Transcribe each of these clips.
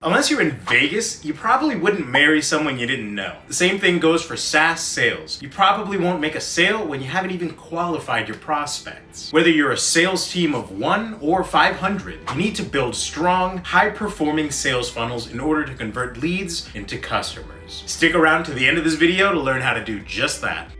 Unless you're in Vegas, you probably wouldn't marry someone you didn't know. The same thing goes for SaaS sales. You probably won't make a sale when you haven't even qualified your prospects. Whether you're a sales team of 1 or 500, you need to build strong, high-performing sales funnels in order to convert leads into customers. Stick around to the end of this video to learn how to do just that.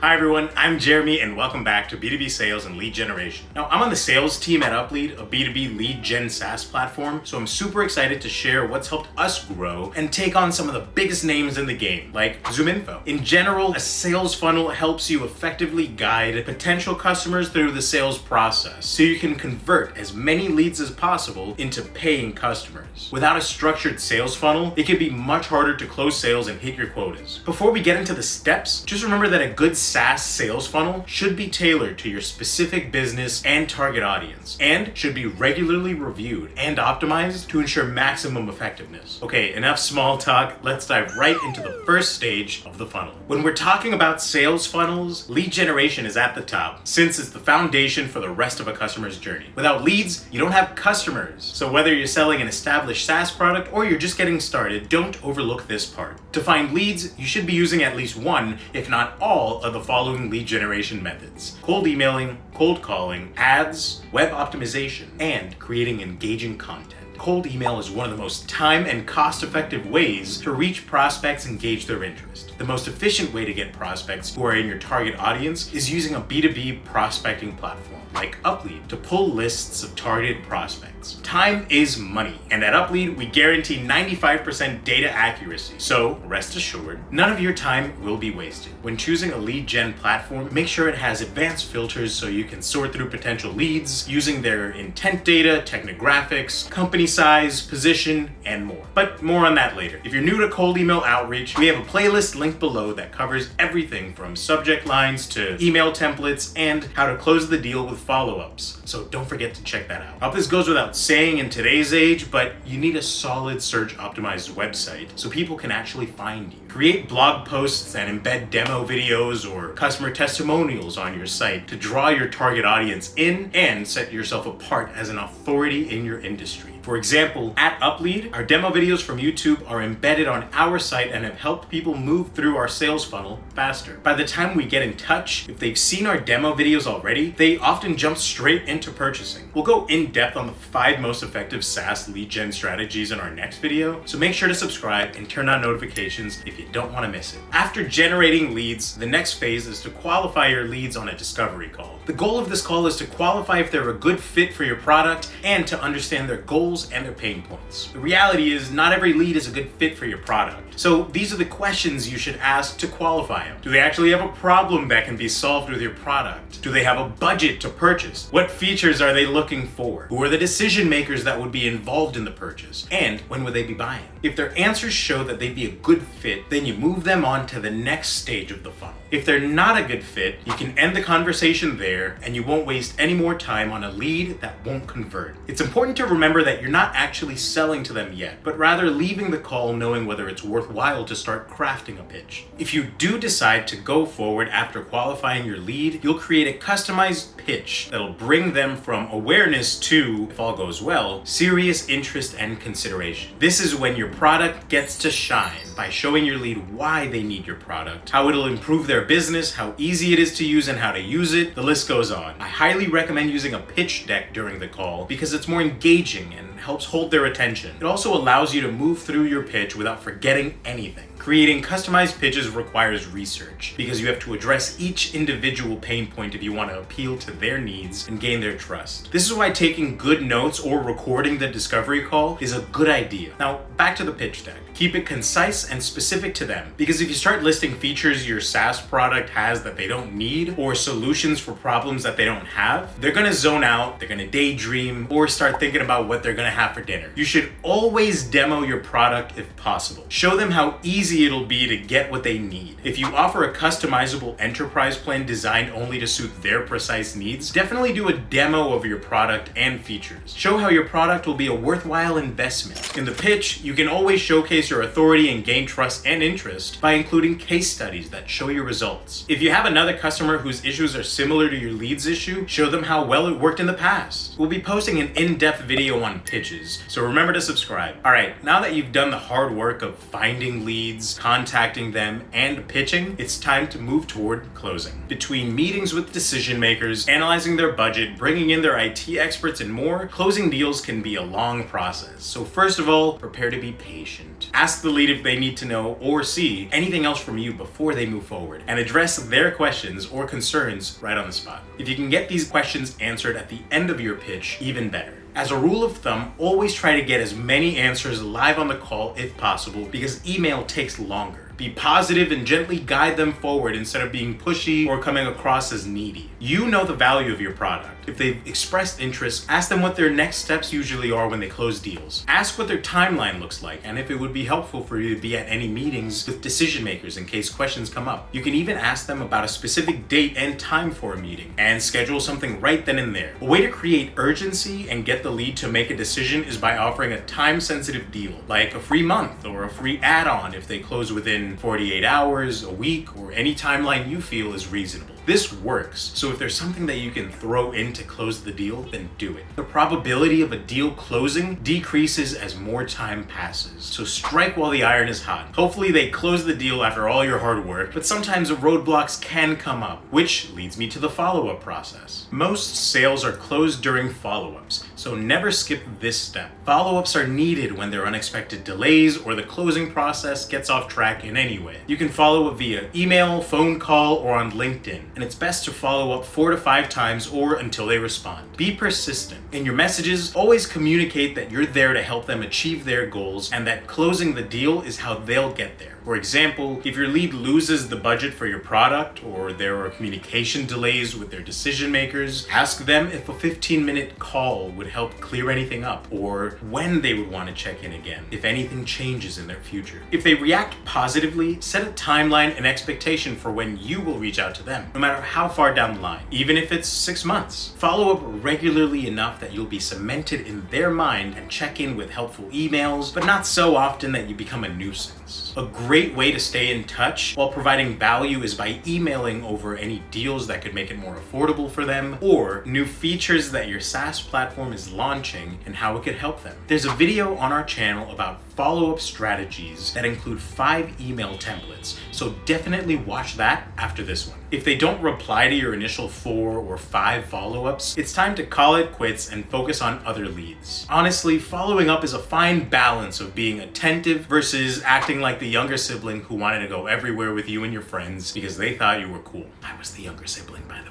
Hi everyone, I'm Jeremy and welcome back to B2B Sales and Lead Generation. Now, I'm on the sales team at Uplead, a B2B lead gen SaaS platform, so I'm super excited to share what's helped us grow and take on some of the biggest names in the game, like ZoomInfo. In general, a sales funnel helps you effectively guide potential customers through the sales process, so you can convert as many leads as possible into paying customers. Without a structured sales funnel, it can be much harder to close sales and hit your quotas. Before we get into the steps, just remember that a good SaaS sales funnel should be tailored to your specific business and target audience, and should be regularly reviewed and optimized to ensure maximum effectiveness. Okay, enough small talk, let's dive right into the first stage of the funnel. When we're talking about sales funnels, lead generation is at the top, since it's the foundation for the rest of a customer's journey. Without leads, you don't have customers. So whether you're selling an established SaaS product or you're just getting started, don't overlook this part. To find leads, you should be using at least one, if not all, of the following lead generation methods: cold emailing, cold calling, ads, web optimization, and creating engaging content. Cold email is one of the most time and cost-effective ways to reach prospects and gauge their interest. The most efficient way to get prospects who are in your target audience is using a B2B prospecting platform like Uplead to pull lists of targeted prospects. Time is money, and at Uplead, we guarantee 95% data accuracy, so rest assured, none of your time will be wasted. When choosing a lead gen platform, make sure it has advanced filters so you can sort through potential leads using their intent data, technographics, company size, position, and more. But more on that later. If you're new to cold email outreach, we have a playlist linked below that covers everything from subject lines to email templates and how to close the deal with follow-ups. So don't forget to check that out. I hope this goes without saying in today's age, but you need a solid search optimized website so people can actually find you. Create blog posts and embed demo videos or customer testimonials on your site to draw your target audience in and set yourself apart as an authority in your industry. For example, at Uplead, our demo videos from YouTube are embedded on our site and have helped people move through our sales funnel faster. By the time we get in touch, if they've seen our demo videos already, they often jump straight into purchasing. We'll go in depth on the 5 most effective SaaS lead gen strategies in our next video, so make sure to subscribe and turn on notifications if you don't want to miss it. After generating leads, the next phase is to qualify your leads on a discovery call. The goal of this call is to qualify if they're a good fit for your product and to understand their goals and their pain points. The reality is not every lead is a good fit for your product. So these are the questions you should ask to qualify them. Do they actually have a problem that can be solved with your product? Do they have a budget to purchase? What features are they looking for? Who are the decision makers that would be involved in the purchase? And when would they be buying? If their answers show that they'd be a good fit, then you move them on to the next stage of the funnel. If they're not a good fit, you can end the conversation there and you won't waste any more time on a lead that won't convert. It's important to remember that you're not actually selling to them yet, but rather leaving the call knowing whether it's worthwhile to start crafting a pitch. If you do decide to go forward after qualifying your lead, you'll create a customized pitch that'll bring them from awareness to, if all goes well, serious interest and consideration. This is when your product gets to shine by showing your lead why they need your product, how it'll improve their business, how easy it is to use and how to use it. The list goes on. I highly recommend using a pitch deck during the call because it's more engaging and helps hold their attention. It also allows you to move through your pitch without forgetting anything. Creating customized pitches requires research because you have to address each individual pain point if you want to appeal to their needs and gain their trust. This is why taking good notes or recording the discovery call is a good idea. Now, back to the pitch deck. Keep it concise and specific to them, because if you start listing features your SaaS product has that they don't need or solutions for problems that they don't have, they're gonna zone out, they're gonna daydream, or start thinking about what they're gonna have for dinner. You should always demo your product if possible. Show them how easy it'll be to get what they need. If you offer a customizable enterprise plan designed only to suit their precise needs, definitely do a demo of your product and features. Show how your product will be a worthwhile investment. In the pitch, you can always showcase your authority and gain trust and interest by including case studies that show your results. If you have another customer whose issues are similar to your leads issue, show them how well it worked in the past. We'll be posting an in-depth video on pitches, so remember to subscribe. All right, now that you've done the hard work of finding leads, contacting them, and pitching, it's time to move toward closing. Between meetings with decision makers, analyzing their budget, bringing in their IT experts, and more, closing deals can be a long process. So first of all, prepare to be patient. Ask the lead if they need to know or see anything else from you before they move forward, and address their questions or concerns right on the spot. If you can get these questions answered at the end of your pitch, even better. As a rule of thumb, always try to get as many answers live on the call if possible, because email takes longer. Be positive and gently guide them forward instead of being pushy or coming across as needy. You know the value of your product. If they've expressed interest, ask them what their next steps usually are when they close deals. Ask what their timeline looks like and if it would be helpful for you to be at any meetings with decision makers in case questions come up. You can even ask them about a specific date and time for a meeting and schedule something right then and there. A way to create urgency and get the lead to make a decision is by offering a time-sensitive deal, like a free month or a free add-on if they close within 48 hours, a week, or any timeline you feel is reasonable. This works, so if there's something that you can throw in to close the deal, then do it. The probability of a deal closing decreases as more time passes, so strike while the iron is hot. Hopefully they close the deal after all your hard work, but sometimes roadblocks can come up, which leads me to the follow-up process. Most sales are closed during follow-ups, so never skip this step. Follow-ups are needed when there are unexpected delays or the closing process gets off track in any way. You can follow up via email, phone call, or on LinkedIn, and it's best to follow up 4 to 5 times or until they respond. Be persistent. In your messages, always communicate that you're there to help them achieve their goals and that closing the deal is how they'll get there. For example, if your lead loses the budget for your product or there are communication delays with their decision makers, ask them if a 15-minute call would help clear anything up or when they would want to check in again if anything changes in their future. If they react positively, set a timeline and expectation for when you will reach out to them, no matter how far down the line, even if it's 6 months. Follow up regularly enough that you'll be cemented in their mind and check in with helpful emails, but not so often that you become a nuisance. A great way to stay in touch while providing value is by emailing over any deals that could make it more affordable for them or new features that your SaaS platform is launching and how it could help them. There's a video on our channel about follow-up strategies that include 5 email templates, so definitely watch that after this one. If they don't reply to your initial 4 or 5 follow-ups, it's time to call it quits and focus on other leads. Honestly, following up is a fine balance of being attentive versus acting like the younger sibling who wanted to go everywhere with you and your friends because they thought you were cool. I was the younger sibling, by the way.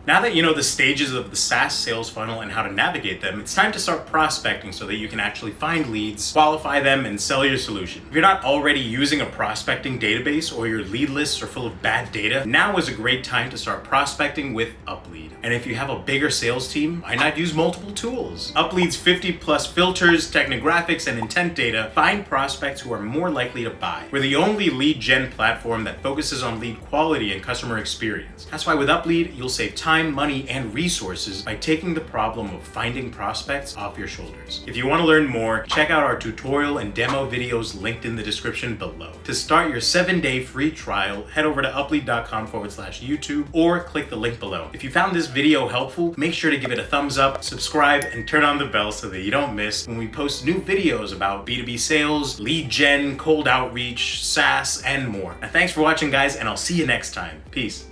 Now that you know the stages of the SaaS sales funnel and how to navigate them, it's time to start prospecting so that you can actually find leads, qualify them, and sell your solution. If you're not already using a prospecting database or your lead lists are full of bad data, now is a great time to start prospecting with Uplead. And if you have a bigger sales team, why not use multiple tools? Uplead's 50+ filters, technographics, and intent data find prospects who are more likely to buy. We're the only lead gen platform that focuses on lead quality and customer experience. That's why with Uplead, you'll save time, money, and resources by taking the problem of finding prospects off your shoulders. If you want to learn more, check out our tutorial and demo videos linked in the description below. To start your 7-day free trial, head over to uplead.com/YouTube or click the link below. If you found this video helpful, make sure to give it a thumbs up, subscribe, and turn on the bell so that you don't miss when we post new videos about B2B sales, lead gen, cold outreach, SaaS, and more. Now, thanks for watching, guys, and I'll see you next time. Peace.